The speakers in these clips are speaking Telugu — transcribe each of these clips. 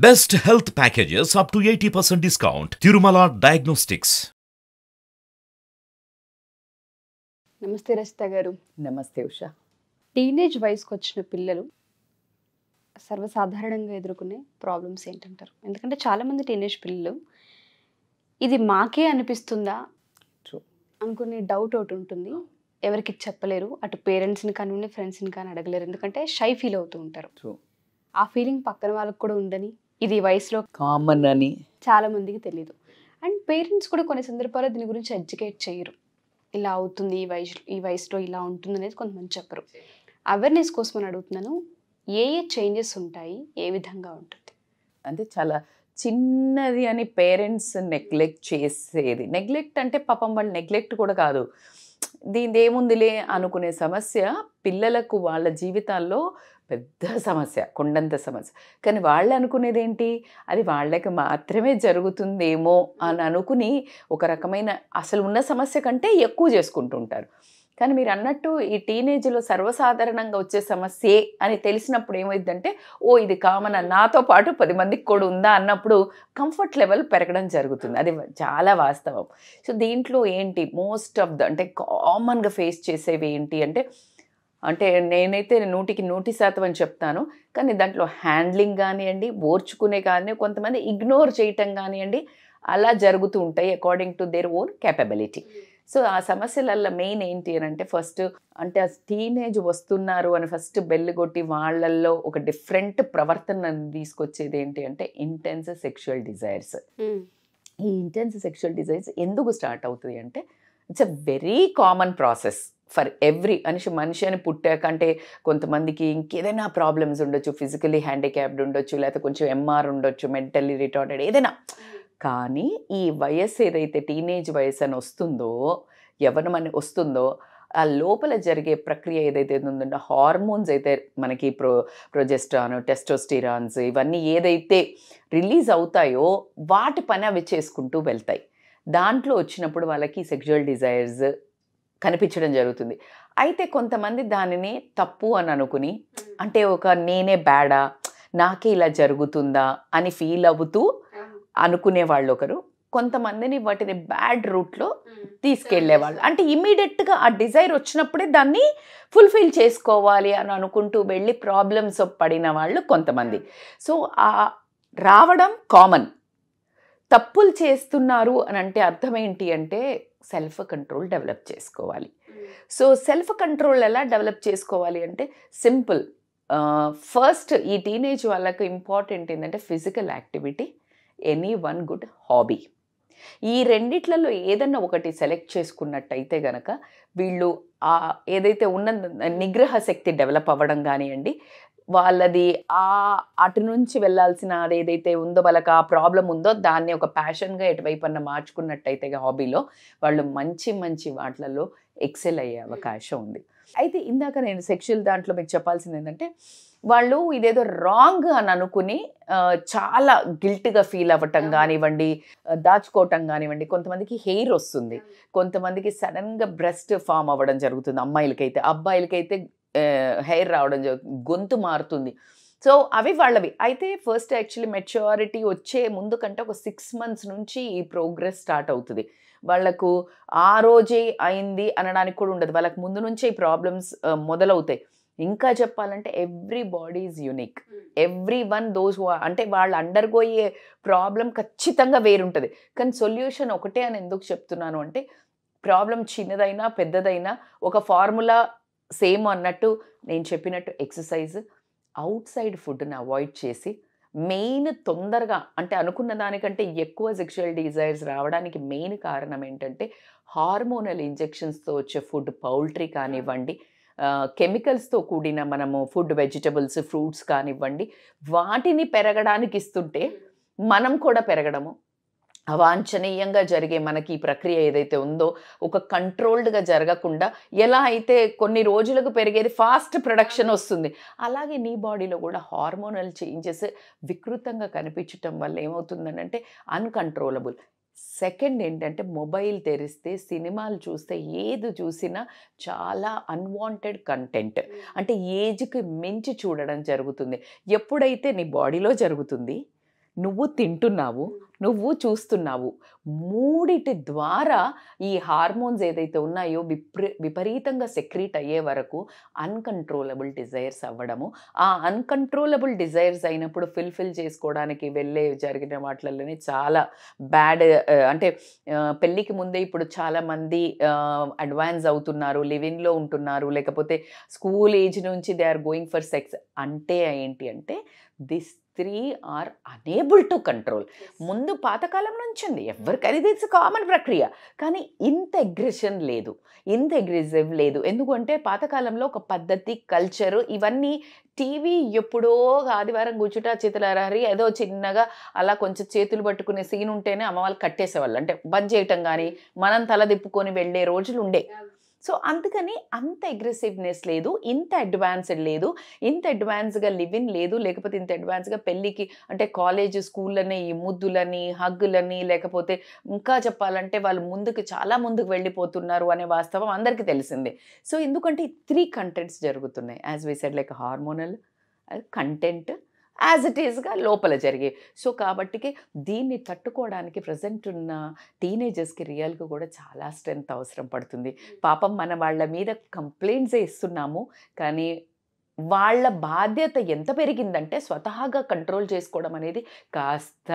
Best health packages up to 80% discount. Tirumala Diagnostics. నమస్తే రచిత గారు. నమస్తే ఉషా. టీనేజ్ వయసుకు వచ్చిన పిల్లలు సర్వసాధారణంగా ఎదుర్కొనే ప్రాబ్లమ్స్ ఏంటంటారు? ఎందుకంటే చాలామంది టీనేజ్ పిల్లలు ఇది మాకే అనిపిస్తుందా అనుకునే డౌట్ ఒకటి ఉంటుంది. ఎవరికి చెప్పలేరు, అటు పేరెంట్స్ని కానివ్వండి ఫ్రెండ్స్ని కానీ అడగలేరు, ఎందుకంటే షై ఫీల్ అవుతూ ఉంటారు. ఆ ఫీలింగ్ పక్కన వాళ్ళకి కూడా ఉందని, ఇది వయసులో కామన్ అని చాలా మందికి తెలియదు. అండ్ పేరెంట్స్ కూడా కొన్ని సందర్భాల్లో దీని గురించి ఎడ్యుకేట్ చేయరు. ఇలా అవుతుంది, ఈ వయసులో ఇలా ఉంటుంది అనేది కొంతమంది చెప్పరు. అవేర్నెస్ కోసం అని అడుగుతున్నాను, ఏ చేంజెస్ ఉంటాయి, ఏ విధంగా ఉంటుంది? అంటే చాలా చిన్నది అని పేరెంట్స్ నెగ్లెక్ట్ చేసేది. నెగ్లెక్ట్ అంటే పాపం వాళ్ళు నెగ్లెక్ట్ కూడా కాదు, దీని ఏముందిలే అనుకునే సమస్య పిల్లలకు వాళ్ళ జీవితాల్లో పెద్ద సమస్య, కొండంత సమస్య. కానీ వాళ్ళు అనుకునేది ఏంటి, అది వాళ్ళకి మాత్రమే జరుగుతుందేమో అని అనుకుని ఒక రకమైన అసలు ఉన్న సమస్య కంటే ఎక్కువ చేసుకుంటుంటారు. కానీ మీరు అన్నట్టు ఈ టీనేజ్లో సర్వసాధారణంగా వచ్చే సమస్యే అని తెలిసినప్పుడు ఏమైందంటే, ఓ ఇది కామన్, నాతో పాటు 10 మందికి కూడా ఉందా అన్నప్పుడు కంఫర్ట్ లెవెల్ పెరగడం జరుగుతుంది. అది చాలా వాస్తవం. సో దీంట్లో ఏంటి మోస్ట్ ఆఫ్ ద అంటే కామన్గా ఫేస్ చేసేవి ఏంటి అంటే నేనైతే 100% అని చెప్తాను. కానీ దాంట్లో హ్యాండ్లింగ్ కానివ్వండి, ఓర్చుకునే కానీ, కొంతమంది ఇగ్నోర్ చేయటం కానివ్వండి, అలా జరుగుతూ ఉంటాయి according to their own capability. So ఆ సమస్యలల్లో మెయిన్ ఏంటి అని అంటే, ఫస్ట్ అంటే ఆ టీనేజ్ వస్తున్నారు అని ఫస్ట్ బెల్లు కొట్టి వాళ్ళల్లో ఒక డిఫరెంట్ ప్రవర్తన తీసుకొచ్చేది ఏంటి అంటే ఇంటెన్స్ సెక్షువల్ డిజైర్స్. ఈ ఇంటెన్స్ సెక్షువల్ డిజైర్స్ ఎందుకు స్టార్ట్ అవుతుంది అంటే, it's a very common process for every మనిషి అని పుట్టాకంటే కొంతమందికి ఇంకేదైనా ప్రాబ్లమ్స్ ఉండొచ్చు, ఫిజికలీ హ్యాండిక్యాప్డ్ ఉండొచ్చు, లేకపోతే కొంచెం ఎంఆర్ ఉండొచ్చు, మెంటల్లీ రిటార్డెడ్, ఏదైనా. కానీ ఈ వయస్సు ఏదైతే టీనేజ్ వయసు అని వస్తుందో, యవ్వనం వస్తుందో, ఆ లోపల జరిగే ప్రక్రియ ఏదైతే ఉందో, హార్మోన్స్ అయితే మనకి ప్రొజెస్ట్రాన్, టెస్టోస్టిరాన్స్ ఇవన్నీ ఏదైతే రిలీజ్ అవుతాయో వాటి పని అవి చేసుకుంటూ వెళ్తాయి. దాంట్లో వచ్చినప్పుడు వాళ్ళకి సెక్షువల్ డిజైర్స్ కనిపించడం జరుగుతుంది. అయితే కొంతమంది దానిని తప్పు అని అనుకుని, అంటే ఒక నేనే బ్యాడా, నాకే ఇలా జరుగుతుందా అని ఫీల్ అవుతూ అనుకునే వాళ్ళు ఒకరు. కొంతమందిని వాటిని బ్యాడ్ రూట్లో తీసుకెళ్లేవాళ్ళు, అంటే ఇమీడియట్గా ఆ డిజైర్ వచ్చినప్పుడే దాన్ని ఫుల్ఫిల్ చేసుకోవాలి అని అనుకుంటూ వెళ్ళి ప్రాబ్లమ్స్ పడిన వాళ్ళు కొంతమంది. సో ఆ రావడం కామన్. తప్పులు చేస్తున్నారు అని అంటే అర్థం ఏంటి అంటే, సెల్ఫ్ కంట్రోల్ డెవలప్ చేసుకోవాలి. సో సెల్ఫ్ కంట్రోల్ ఎలా డెవలప్ చేసుకోవాలి అంటే సింపుల్. ఫస్ట్ ఈ టీనేజ్ వాళ్ళకి ఇంపార్టెంట్ ఏంటంటే physical activity, any one good hobby. ఈ రెండిట్లలో ఏదన్నా ఒకటి సెలెక్ట్ చేసుకున్నట్టయితే గనక వీళ్ళు ఏదైతే ఉన్న నిగ్రహ శక్తి డెవలప్ అవ్వడం కానివ్వండి, వాళ్ళది అటు నుంచి వెళ్ళాల్సిన అది ఏదైతే ఉందో, వాళ్ళకి ఆ ప్రాబ్లం ఉందో దాన్ని ఒక ప్యాషన్గా ఎటువైపు అన్న మార్చుకున్నట్టయితే హాబీలో వాళ్ళు మంచి మంచి వాటిలలో ఎక్సెల్ అయ్యే అవకాశం ఉంది. అయితే ఇందాక నేను సెక్షువల్ దాంట్లో మీకు చెప్పాల్సింది ఏంటంటే, వాళ్ళు ఇదేదో రాంగ్ అని అనుకుని చాలా గిల్ట్గా ఫీల్ అవ్వటం కానివ్వండి, దాచుకోవటం కానివ్వండి. కొంతమందికి హెయిర్ వస్తుంది, కొంతమందికి సడన్గా బ్రెస్ట్ ఫామ్ అవ్వడం జరుగుతుంది అమ్మాయిలకైతే. అబ్బాయిలకైతే హెయిర్ రావడం జరుగుతుంది, గొంతు మారుతుంది. సో అవి వాళ్ళవి. అయితే ఫస్ట్ యాక్చువల్లీ మెచ్యూరిటీ వచ్చే ముందు కంటే ఒక 6 months నుంచి ఈ ప్రోగ్రెస్ స్టార్ట్ అవుతుంది. వాళ్ళకు ఆ రోజే అయింది అనడానికి కూడా ఉండదు, వాళ్ళకి ముందు నుంచే ఈ ప్రాబ్లమ్స్ మొదలవుతాయి. ఇంకా చెప్పాలంటే every body is unique, every one those అంటే వాళ్ళు అండర్గోయే ప్రాబ్లం ఖచ్చితంగా వేరుంటుంది. కానీ సొల్యూషన్ ఒకటే అని ఎందుకు చెప్తున్నాను అంటే, ప్రాబ్లం చిన్నదైనా పెద్దదైనా ఒక ఫార్ములా సేమ్ అన్నట్టు నేను చెప్పినట్టు ఎక్సర్సైజ్, అవుట్ సైడ్ ఫుడ్ని అవాయిడ్ చేసి, మెయిన్ తొందరగా అంటే అనుకున్న దానికంటే ఎక్కువ సెక్షువల్ డిజైర్స్ రావడానికి మెయిన్ కారణం ఏంటంటే హార్మోనల్ ఇంజెక్షన్స్తో వచ్చే ఫుడ్, పౌల్ట్రీ కానివ్వండి, కెమికల్స్తో కూడిన మనము ఫుడ్, వెజిటబుల్స్, ఫ్రూట్స్ కానివ్వండి, వాటిని పెరగడానికి ఇస్తుంటే మనం కూడా పెరగడము, అవాంఛనీయంగా జరిగే మనకి ఈ ప్రక్రియ ఏదైతే ఉందో ఒక కంట్రోల్డ్గా జరగకుండా, ఎలా అయితే కొన్ని రోజులకు పెరిగేది ఫాస్ట్ ప్రొడక్షన్ వస్తుంది, అలాగే నీ బాడీలో కూడా హార్మోనల్ చేంజెస్ వికృతంగా కనిపించటం వల్ల ఏమవుతుందని అంటే అన్కంట్రోలబుల్. సెకండ్ ఏంటంటే, మొబైల్ తెరిస్తే సినిమాలు చూస్తే ఏది చూసినా చాలా అన్వాంటెడ్ కంటెంట్, అంటే ఏజ్కి మించి చూడడం జరుగుతుంది. ఎప్పుడైతే నీ బాడీలో జరుగుతుంది, నువ్వు తింటున్నావు, నువ్వు చూస్తున్నావు. మూడిటి ద్వారా ఈ హార్మోన్స్ ఏదైతే ఉన్నాయో విపరీతంగా సెక్రీట్ అయ్యే వరకు అన్కంట్రోలబుల్ డిజైర్స్ అవ్వడము. ఆ అన్కంట్రోలబుల్ డిజైర్స్ అయినప్పుడు ఫిల్ చేసుకోవడానికి జరిగిన వాటిల్లోనే చాలా బ్యాడ్, అంటే పెళ్ళికి ముందే ఇప్పుడు చాలామంది అడ్వాన్స్ అవుతున్నారు, లివింగ్లో ఉంటున్నారు, లేకపోతే స్కూల్ ఏజ్ నుంచి they are going for sex. అంటే ఏంటి అంటే this 3 are unable to control. ముందు పాతకాలం నుంచి ఉంది, ఎవరికైనా ఇది కామన్ ప్రక్రియ, కానీ ఇంత అగ్రెషన్ లేదు, ఇంత అగ్రెసివ్ లేదు. ఎందుకంటే పాతకాలంలో ఒక పద్ధతి, కల్చరు, ఇవన్నీ టీవీ ఎప్పుడో ఆదివారం కూర్చుంటా చేతులారి ఏదో చిన్నగా అలా కొంచెం చేతులు పట్టుకునే సీన్ ఉంటేనే అమ్మ వాళ్ళు కట్టేసేవాళ్ళు, అంటే బంద్ చేయటం కానీ మనం తల తిప్పుకొని వెళ్ళే రోజులు ఉండే. సో అందుకని అంత అగ్రెసివ్నెస్ లేదు, ఇంత అడ్వాన్స్డ్ లేదు, ఇంత అడ్వాన్స్గా లివిన్ లేదు, లేకపోతే ఇంత అడ్వాన్స్గా పెళ్ళికి అంటే కాలేజ్ స్కూళ్ళని ఈ ముద్దులని హగ్గులని, లేకపోతే ఇంకా చెప్పాలంటే వాళ్ళు చాలా ముందుకు వెళ్ళిపోతున్నారు అనే వాస్తవం అందరికీ తెలిసిందే. సో ఎందుకంటే ఈ 3 కంటెంట్స్ జరుగుతున్నాయి, as we said, like hormonal content as it ఈస్గా లోపల జరిగే. సో కాబట్టికి దీన్ని తట్టుకోవడానికి ప్రజెంట్ ఉన్న టీనేజర్స్కి రియల్గా కూడా చాలా స్ట్రెంత్ అవసరం పడుతుంది. పాపం మన వాళ్ళ మీద కంప్లైంట్సే ఇస్తున్నాము, కానీ వాళ్ళ బాధ్యత ఎంత పెరిగిందంటే స్వతహాగా కంట్రోల్ చేసుకోవడం అనేది కాస్త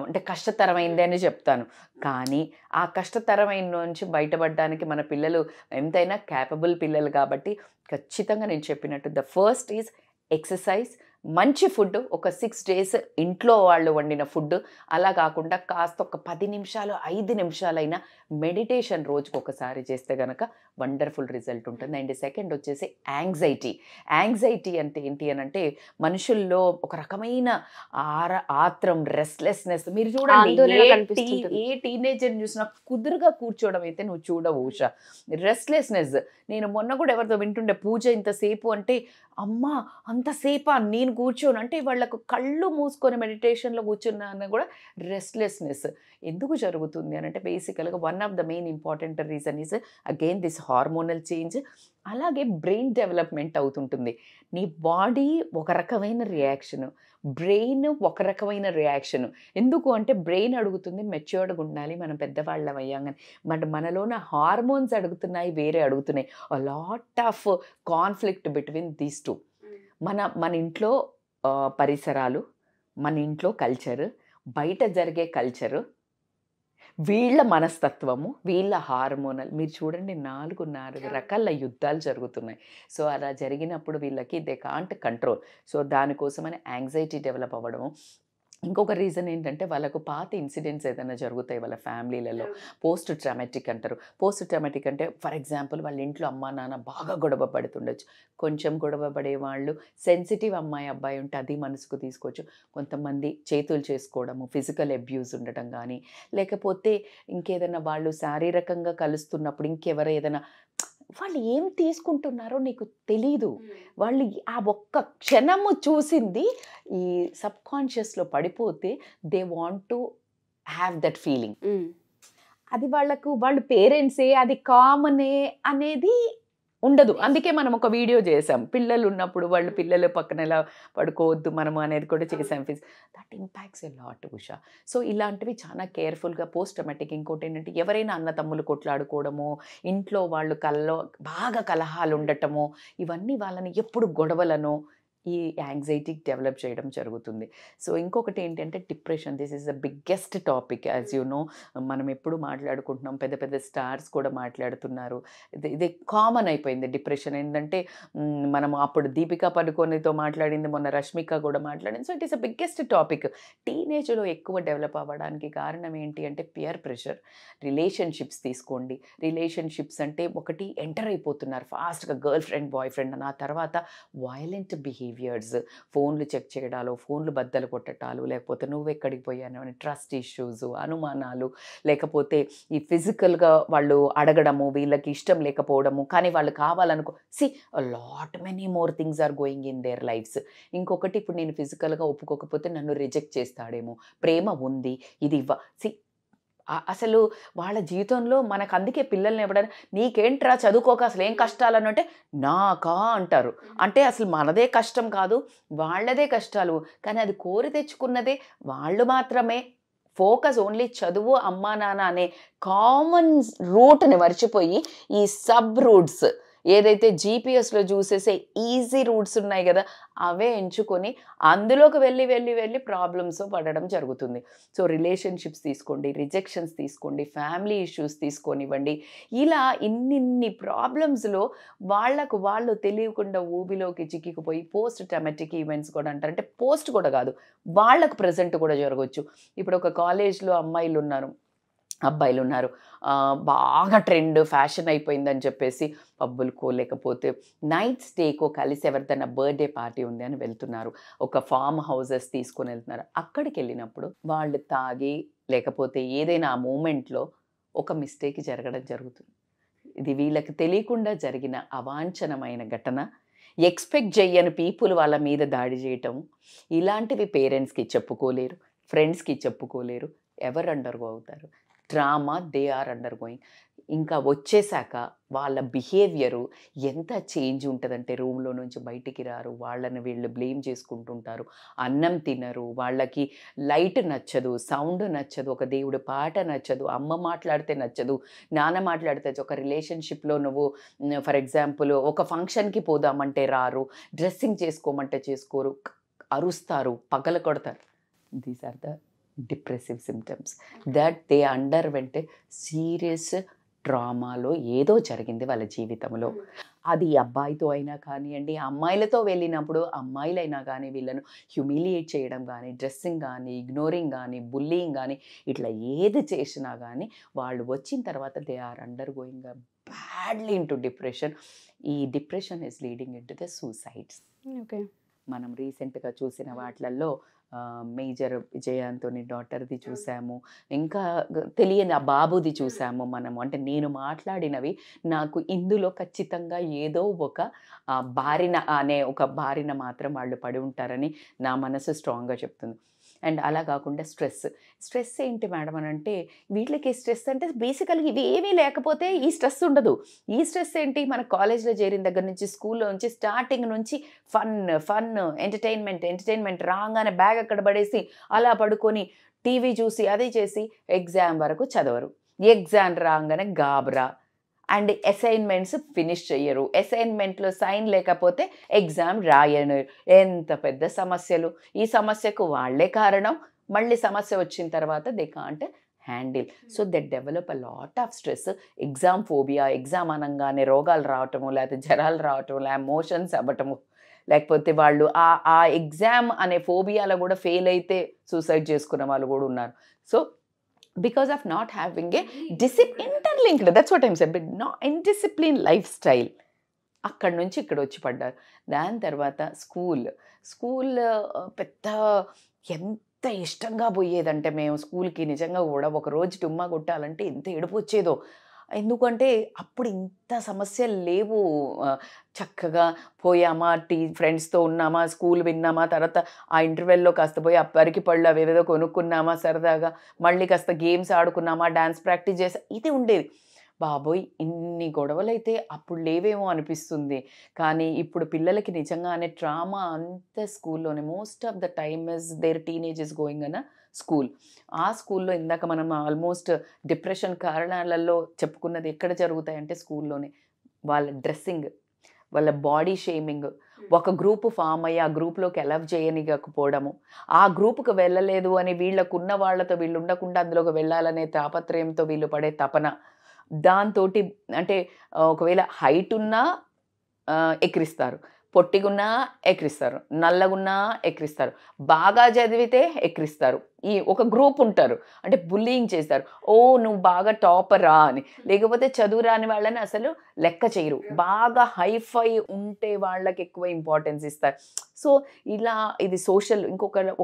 అంటే కష్టతరమైంది అని చెప్తాను. కానీ ఆ కష్టతరమైన నుంచి బయటపడడానికి మన పిల్లలు ఎంతైనా క్యాపబుల్ పిల్లలు కాబట్టి ఖచ్చితంగా నేను చెప్పినట్టు ద ఫస్ట్ ఈజ్ ఎక్సర్సైజ్, మంచి ఫుడ్, ఒక 6 days ఇంట్లో వాళ్ళు వండిన ఫుడ్, అలా కాకుండా కాస్త ఒక 10 నిమిషాలు 5 నిమిషాలైనా మెడిటేషన్ రోజుకు ఒకసారి చేస్తే కనుక వండర్ఫుల్ రిజల్ట్ ఉంటుంది. అండ్ సెకండ్ వచ్చేసి యాంగ్జైటీ అంటే ఏంటి అని అంటే మనుషుల్లో ఒక రకమైన ఆత్రం, రెస్ట్లెస్నెస్. మీరు చూడండి, ఏ టీనేజర్ చూసినా కుదురుగా కూర్చోవడం అయితే నువ్వు చూడవు ఉషా, రెస్ట్లెస్నెస్. నేను మొన్న కూడా ఎవరితో వింటుండే, పూజ ఇంతసేపు అంటే అమ్మా అంతసేపా నేను కూర్చోను అంటే, వాళ్ళకు కళ్ళు మూసుకొని మెడిటేషన్లో కూర్చున్నా అన్న కూడా రెస్ట్లెస్నెస్ ఎందుకు జరుగుతుంది అని అంటే బేసికల్గా one of the main important reason is again this hormonal change. అలాగే బ్రెయిన్ డెవలప్మెంట్ అవుతుంటుంది. నీ బాడీ ఒక రకమైన రియాక్షను, బ్రెయిన్ ఒక రకమైన రియాక్షను. ఎందుకు అంటే బ్రెయిన్ అడుగుతుంది మెచ్యూర్డ్గా ఉండాలి, మనం పెద్దవాళ్ళం అయ్యాంగానే, బట్ మనలోన హార్మోన్స్ అడుగుతున్నాయి, వేరే అడుగుతున్నాయి. A lot of conflict between these two. మన ఇంట్లో పరిసరాలు, మన ఇంట్లో కల్చరు, బయట జరిగే కల్చరు, వీళ్ళ మనస్తత్వము, వీళ్ళ హార్మోనల్. మీరు చూడండి 4 రకాల యుద్ధాలు జరుగుతున్నాయి. సో అలా జరిగినప్పుడు వీళ్ళకి దే కాంట్ కంట్రోల్. సో దానికోసమని యాంగ్జైటీ డెవలప్ అవ్వడము. ఇంకొక రీజన్ ఏంటంటే వాళ్ళకు పాత ఇన్సిడెంట్స్ ఏదైనా జరుగుతాయి వాళ్ళ ఫ్యామిలీలలో, పోస్ట్ ట్రామాటిక్ అంటారు. పోస్ట్ ట్రామాటిక్ అంటే ఫర్ ఎగ్జాంపుల్ వాళ్ళ ఇంట్లో అమ్మా నాన్న బాగా గొడవ పడుతుండొచ్చు. కొంచెం గొడవ పడేవాళ్ళు సెన్సిటివ్ అమ్మాయి అబ్బాయి ఉంటే అది మనసుకు తీసుకోవచ్చు. కొంతమంది చేతులు చేసుకోవడము, ఫిజికల్ అబ్యూస్ ఉండటం కానీ, లేకపోతే ఇంకేదైనా వాళ్ళు శారీరకంగా కలుస్తున్నప్పుడు ఇంకెవరో ఏదైనా వాళ్ళు ఏం తీసుకుంటున్నారో నీకు తెలీదు. వాళ్ళు ఆ ఒక్క క్షణము చూసింది ఈ సబ్కాన్షియస్లో పడిపోతే they want to have that feeling. అది వాళ్ళు పేరెంట్సే, అది కామనే అనేది ఉండదు. అందుకే మనం ఒక వీడియో చేసాం, పిల్లలు ఉన్నప్పుడు వాళ్ళు పిల్లల పక్కన ఎలా పడుకోవద్దు మనము అనేది కూడా చేసాం. That impacts a lot Usha. So ఇలాంటివి చాలా కేర్ఫుల్గా. పోస్ట్ ట్రామాటిక్ ఇంకోటి ఏంటంటే ఎవరైనా అన్న తమ్ములు కొట్లాడుకోవడము, ఇంట్లో వాళ్ళు బాగా కలహాలు ఉండటము, ఇవన్నీ వాళ్ళని ఎప్పుడు గొడవలను ఈ యాంగ్జైటీకి డెవలప్ చేయడం జరుగుతుంది. సో ఇంకొకటి ఏంటంటే depression. This is the biggest topic. As you know, మనం ఎప్పుడు మాట్లాడుకుంటున్నాం, పెద్ద పెద్ద స్టార్స్ కూడా మాట్లాడుతున్నారు. ఇది కామన్ అయిపోయింది డిప్రెషన్. ఏంటంటే మనం అప్పుడు దీపికా పడుకోనితో మాట్లాడింది, మొన్న రష్మిక కూడా మాట్లాడింది. So it is a biggest topic. టీనేజ్లో ఎక్కువ డెవలప్ అవ్వడానికి కారణం ఏంటి అంటే పియర్ ప్రెషర్. రిలేషన్షిప్స్ తీసుకోండి. రిలేషన్షిప్స్ అంటే ఒకటి ఎంటర్ అయిపోతున్నారు ఫాస్ట్గా, గర్ల్ ఫ్రెండ్ బాయ్ ఫ్రెండ్ అని. ఆ తర్వాత వైలెంట్ బిహేవియర్స్, ఫోన్లు చెక్ చేయడాలు, ఫోన్లు బద్దలు కొట్టడాలు, లేకపోతే నువ్వెక్కడికి పోయాను అని ట్రస్ట్ ఇష్యూస్, అనుమానాలు, లేకపోతే ఈ ఫిజికల్గా వాళ్ళు అడగడము, వీళ్ళకి ఇష్టం లేకపోవడము, కానీ వాళ్ళు కావాలనుకో. Lot many more things are going in their lives. ఇంకొకటి, ఇప్పుడు నేను ఫిజికల్గా ఒప్పుకోకపోతే నన్ను రిజెక్ట్ చేస్తాడేమో, ప్రేమ ఉంది ఇది అసలు వాళ్ళ జీవితంలో మనకు అందుకే పిల్లల్ని ఇవ్వడానికి నీకేంట్రా చదువుకోక అసలు ఏం కష్టాలు అని అంటే నాకా అంటారు. అంటే అసలు మనదే కష్టం కాదు, వాళ్ళదే కష్టాలు. కానీ అది కోరి తెచ్చుకున్నదే వాళ్ళు మాత్రమే. ఫోకస్ ఓన్లీ చదువు అమ్మా నాన్న అనే కామన్ రూట్ని మర్చిపోయి ఈ సబ్ రూట్స్ ఏదైతే జీపీఎస్లో చూసేసే ఈజీ రూట్స్ ఉన్నాయి కదా, అవే ఎంచుకొని అందులోకి వెళ్ళి ప్రాబ్లమ్స్ పడడం జరుగుతుంది. సో రిలేషన్షిప్స్ తీసుకోండి, రిజెక్షన్స్ తీసుకోండి, ఫ్యామిలీ ఇష్యూస్ తీసుకొనివ్వండి, ఇలా ఇన్నిన్ని ప్రాబ్లమ్స్లో వాళ్ళు తెలియకుండా ఊబిలోకి చిక్కిపోయి పోస్ట్ ట్రామాటిక్ ఈవెంట్స్ కూడా అంటారు. అంటే పోస్ట్ కూడా కాదు, వాళ్ళకు ప్రజెంట్ కూడా జరగవచ్చు. ఇప్పుడు ఒక కాలేజ్లో అబ్బాయిలు ఉన్నారు, బాగా ట్రెండ్ ఫ్యాషన్ అయిపోయిందని చెప్పేసి పబ్బులకో లేకపోతే నైట్ స్టేకో కలిసి ఎవరిదైనా బర్త్డే పార్టీ ఉంది అని వెళ్తున్నారు, ఒక ఫామ్ హౌసెస్ తీసుకొని వెళ్తున్నారు. అక్కడికి వెళ్ళినప్పుడు వాళ్ళు తాగి లేకపోతే ఏదైనా ఆ మూమెంట్లో ఒక మిస్టేక్ జరగడం జరుగుతుంది. ఇది వీళ్ళకి తెలియకుండా జరిగిన అవాంఛనమైన ఘటన. ఎక్స్పెక్ట్ చేయని పీపుల్ వాళ్ళ మీద దాడి చేయటం, ఇలాంటివి పేరెంట్స్కి చెప్పుకోలేరు, ఫ్రెండ్స్కి చెప్పుకోలేరు. ఎవరు అండర్గో అవుతారు? Trauma they are undergoing. ఇంకా వచ్చేసాక వాళ్ళ బిహేవియరు ఎంత చేంజ్ ఉంటుందంటే రూమ్లో నుంచి బయటికి రారు, వాళ్ళని వీళ్ళు బ్లేమ్ చేసుకుంటుంటారు, అన్నం తినరు, వాళ్ళకి లైట్ నచ్చదు, సౌండ్ నచ్చదు, ఒక దేవుడు పాట నచ్చదు, అమ్మ మాట్లాడితే నచ్చదు, నాన్న మాట్లాడితే. ఒక రిలేషన్షిప్లో నువ్వు ఫర్ ఎగ్జాంపుల్ ఒక ఫంక్షన్కి పోదామంటే రారు, డ్రెస్సింగ్ చేసుకోమంటే చేసుకోరు, అరుస్తారు, పగల కొడతారు. These are the depressive symptoms that they underwent serious ట్రామాలో ఏదో జరిగింది వాళ్ళ జీవితంలో. అది అబ్బాయితో అయినా కానివ్వండి, అమ్మాయిలతో వెళ్ళినప్పుడు అమ్మాయిలైనా కానీ వీళ్ళను హ్యూమిలియేట్ చేయడం కానీ, డ్రెస్సింగ్ కానీ, ఇగ్నోరింగ్ కానీ, బుల్లింగ్ కానీ, ఇట్లా ఏది చేసినా కానీ వాళ్ళు వచ్చిన తర్వాత they are undergoing badly into depression. ఈ depression is leading into the suicides. Okay, మనం రీసెంట్గా చూసిన వాటిలలో మేజర్ విజయ్ ఆంటోనీ డాటర్ది చూసాము, ఇంకా తెలియని ఆ బాబుది చూసాము మనము. అంటే నేను మాట్లాడినవి నాకు ఇందులో ఖచ్చితంగా ఏదో ఒక బారిన మాత్రం వాళ్ళు పడి ఉంటారని నా మనసు స్ట్రాంగ్గా చెప్తుంది. అండ్ అలా కాకుండా స్ట్రెస్ ఏంటి మేడం అని అంటే, వీళ్ళకి స్ట్రెస్ అంటే బేసికల్గా ఇవి ఏమీ లేకపోతే ఈ స్ట్రెస్ ఉండదు. ఈ స్ట్రెస్ ఏంటి, మన కాలేజ్లో చేరిన దగ్గర నుంచి, స్కూల్లో నుంచి, స్టార్టింగ్ నుంచి ఫన్ ఎంటర్టైన్మెంట్ రాగానే బ్యాగ్ అక్కడ పడేసి అలా పడుకొని టీవీ చూసి అది చేసి ఎగ్జామ్ వరకు చదవరు, ఎగ్జామ్ రాగానే గాబరా, అండ్ అసైన్మెంట్స్ ఫినిష్ చెయ్యరు, అసైన్మెంట్లో సైన్ లేకపోతే ఎగ్జామ్ రాయను. ఎంత పెద్ద సమస్యలు! ఈ సమస్యకు వాళ్ళే కారణం. మళ్ళీ సమస్య వచ్చిన తర్వాత they can't handle. So they develop a lot of stress. Exam phobia, exam అనగానే రోగాలు రావటము, లేకపోతే జ్వరాలు రావటము, లేకపోతే మోషన్స్ అవ్వటము, లేకపోతే వాళ్ళు ఆ ఎగ్జామ్ అనే ఫోబియాలో కూడా ఫెయిల్ అయితే సూసైడ్ చేసుకున్న వాళ్ళు కూడా ఉన్నారు. So because of not having a interlinked, that's what I'm saying, but not indisciplined lifestyle. అక్కడి నుంచి ఇక్కడ వచ్చి పడ్డారు. దాని తర్వాత స్కూల్ పెద్ద ఎంత ఇష్టంగా పోయేదంటే మేము స్కూల్కి నిజంగా కూడా ఒక రోజు టుమ్మా కొట్టాలంటే ఎంత ఏడుపు వచ్చేదో. ఎందుకంటే అప్పుడు ఇంత సమస్యలు లేవు. చక్కగా పోయామా, ఫ్రెండ్స్తో ఉన్నామా, స్కూల్ విన్నామా, తర్వాత ఆ ఇంటర్వెల్లో కాస్త పోయి అప్పరికి పళ్ళు అవి ఏదో కొనుక్కున్నామా సరదాగా, మళ్ళీ కాస్త గేమ్స్ ఆడుకున్నామా, డాన్స్ ప్రాక్టీస్ చేసా, ఇది ఉండేది. బాబోయ్, ఇన్ని గొడవలు అయితే అప్పుడు లేవేమో అనిపిస్తుంది. కానీ ఇప్పుడు పిల్లలకి నిజంగానే ట్రామా అంతా స్కూల్లోనే. Most of the time is there teenage is going అన్న స్కూల్. ఆ స్కూల్లో ఇందాక మనం ఆల్మోస్ట్ డిప్రెషన్ కారణాలలో చెప్పుకున్నది ఎక్కడ జరుగుతాయంటే స్కూల్లోనే. వాళ్ళ డ్రెస్సింగ్, వాళ్ళ బాడీ షేమింగ్, ఒక గ్రూపు ఫామ్ అయ్యి ఆ గ్రూప్లోకి అలవ్ చేయనికపోవడము, ఆ గ్రూప్కి వెళ్ళలేదు అని వీళ్ళకున్న వాళ్ళతో వీళ్ళు ఉండకుండా అందులోకి వెళ్ళాలనే తాపత్రయంతో వీళ్ళు పడే తపన, దాంతో అంటే ఒకవేళ హైట్ ఉన్నా ఎక్కిరిస్తారు, పొట్టిగున్నా ఎక్కిరిస్తారు, నల్లగున్నా ఎక్కిరిస్తారు, బాగా చదివితే ఎక్కిరిస్తారు. ఈ ఒక గ్రూప్ ఉంటారు, అంటే బుల్లింగ్ చేస్తారు. ఓ నువ్వు బాగా టాపరా అని, లేకపోతే చదువు రాని వాళ్ళని అసలు లెక్క చేయరు. బాగా హైఫై ఉంటే వాళ్ళకి ఎక్కువ ఇంపార్టెన్స్ ఇస్తారు. సో ఇలా ఇది సోషల్.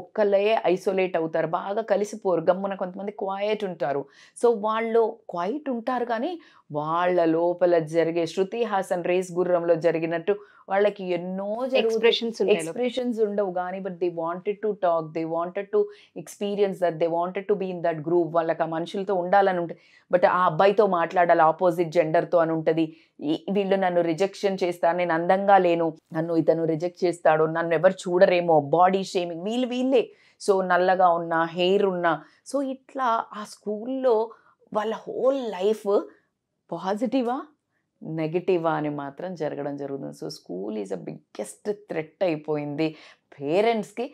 ఒక్కళ్ళే ఐసోలేట్ అవుతారు, బాగా కలిసిపోరు, గమ్మున కొంతమంది క్వైట్ ఉంటారు. సో వాళ్ళు క్వైట్ ఉంటారు కానీ వాళ్ళ లోపల జరిగే శృతి హాసన్ రేస్ గుర్రంలో జరిగినట్టు వాళ్ళకి ఎన్నో ఎక్స్ప్రెషన్స్ ఉండవు కానీ, but they wanted to talk, they wanted to experience experience that they wanted to be in that group, వాళ్ళకి ఆ మనుషులతో ఉండాలని ఉంటుంది. బట్ ఆ అబ్బాయితో మాట్లాడాలి ఆపోజిట్ జెండర్తో అని ఉంటుంది. వీళ్ళు నన్ను రిజెక్షన్ చేస్తారు, నేను అందంగా లేను, నన్ను ఇతను రిజెక్ట్ చేస్తాడు, నన్ను ఎవరు చూడరేమో, బాడీ షేమింగ్, వీళ్ళే. సో నల్లగా ఉన్నా, హెయిర్ ఉన్నా, సో ఇట్లా ఆ స్కూల్లో వాళ్ళ హోల్ లైఫ్ పాజిటివా నెగిటివా అని మాత్రం జరగడం జరుగుతుంది. So school is a biggest threat అయిపోయింది పేరెంట్స్కి,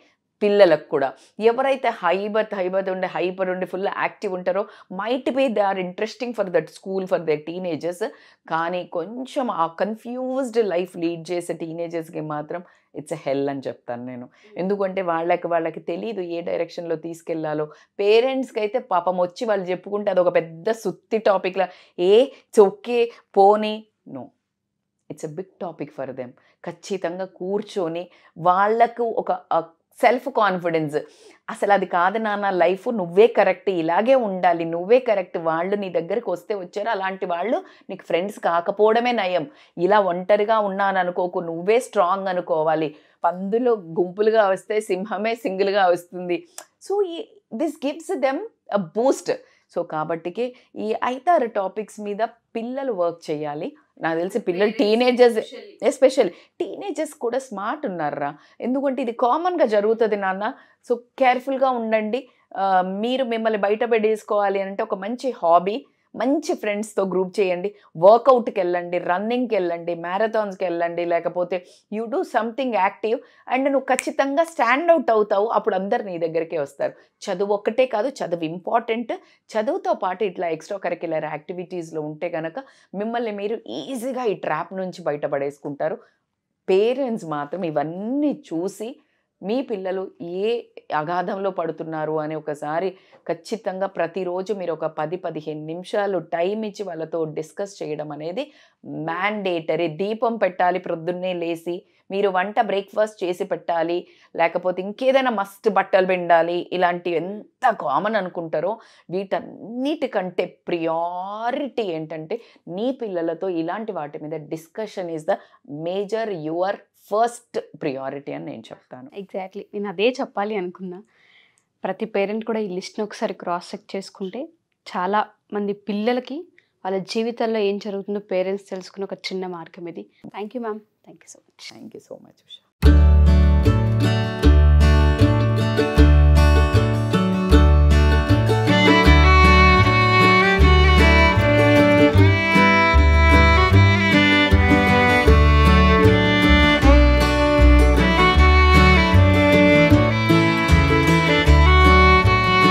పిల్లలకు కూడా. ఎవరైతే హైపర్ ఉండి ఫుల్ యాక్టివ్ ఉంటారో might be they are interesting for that school for their teenagers. కానీ కొంచెం ఆ కన్ఫ్యూజ్డ్ లైఫ్ లీడ్ చేసే టీనేజర్స్కి మాత్రం ఇట్స్ ఎ హెల్ అని చెప్తాను నేను. ఎందుకంటే వాళ్ళకి తెలియదు ఏ డైరెక్షన్లో తీసుకెళ్లాలో. పేరెంట్స్కి అయితే పాపం వచ్చి వాళ్ళు చెప్పుకుంటే అదొక పెద్ద సుత్తి టాపిక్లా, ఇట్స్ ఓకే పోనీ, no, it's a big topic for them. ఖచ్చితంగా కూర్చొని వాళ్ళకు ఒక సెల్ఫ్ కాన్ఫిడెన్స్, అసలు అది కాదు నాన్న లైఫ్, నువ్వే కరెక్ట్, ఇలాగే ఉండాలి, నువ్వే కరెక్ట్, వాళ్ళు నీ దగ్గరికి వస్తే వచ్చారు, అలాంటి వాళ్ళు నీకు ఫ్రెండ్స్ కాకపోవడమే నయం, ఇలా ఒంటరిగా ఉన్నాను అనుకోకు, నువ్వే స్ట్రాంగ్ అనుకోవాలి, పందులు గుంపులుగా వస్తే సింహమే సింగిల్గా వస్తుంది. So this gives them a boost. So కాబట్టికి ఈ 5-6 టాపిక్స్ మీద పిల్లలు వర్క్ చేయాలి. నాకు తెలిసి పిల్లలు టీనేజర్స్, ఎస్పెషల్లీ టీనేజర్స్ కూడా స్మార్ట్ ఉన్నారా, ఎందుకంటే ఇది కామన్గా జరుగుతుంది నాన్న. సో కేర్ఫుల్గా ఉండండి. మీరు మిమ్మల్ని బయట పెట్టేసుకోవాలి అంటే ఒక మంచి హాబీ, మంచి ఫ్రెండ్స్తో గ్రూప్ చేయండి, వర్కౌట్కి వెళ్ళండి, రన్నింగ్కి వెళ్ళండి, మ్యారథాన్స్కి వెళ్ళండి, లేకపోతే you do something active and నువ్వు ఖచ్చితంగా స్టాండ్ అవుట్ అవుతావు. అప్పుడు అందరు నీ దగ్గరికే వస్తారు. చదువు ఒక్కటే కాదు, చదువు ఇంపార్టెంట్, చదువుతో పాటు ఇట్లా ఎక్స్ట్రా కరిక్యులర్ యాక్టివిటీస్లో ఉంటే కనుక మిమ్మల్ని మీరు ఈజీగా ఈ ట్రాప్ నుంచి బయటపడేసుకుంటారు. పేరెంట్స్ మాత్రం ఇవన్నీ చూసి మీ పిల్లలు ఏ అగాధంలో పడుతున్నారు అని ఒకసారి ఖచ్చితంగా ప్రతిరోజు మీరు ఒక 10-15 నిమిషాలు టైం ఇచ్చి వాళ్ళతో డిస్కస్ చేయడం అనేది మ్యాండేటరీ. దీపం పెట్టాలి ప్రొద్దున్నే లేసి, మీరు వంట బ్రేక్ఫాస్ట్ చేసి పెట్టాలి, లేకపోతే ఇంకేదైనా మస్ట్ బట్టలు పిండాలి, ఇలాంటివి ఎంత కామన్ అనుకుంటారో వీటన్నిటికంటే ప్రియారిటీ ఏంటంటే నీ పిల్లలతో ఇలాంటి వాటి మీద discussion is the major your first priority అని నేను చెప్తాను. ఎగ్జాక్ట్లీ, నేను అదే చెప్పాలి అనుకున్నా. ప్రతి పేరెంట్ కూడా ఈ లిస్ట్ని ఒకసారి క్రాస్ చెక్ చేసుకుంటే చాలా మంది పిల్లలకి వాళ్ళ జీవితాల్లో ఏం జరుగుతుందో పేరెంట్స్ తెలుసుకునే ఒక చిన్న మార్గం ఇది. Thank you ma'am, thank you so much. Thank you so much Usha.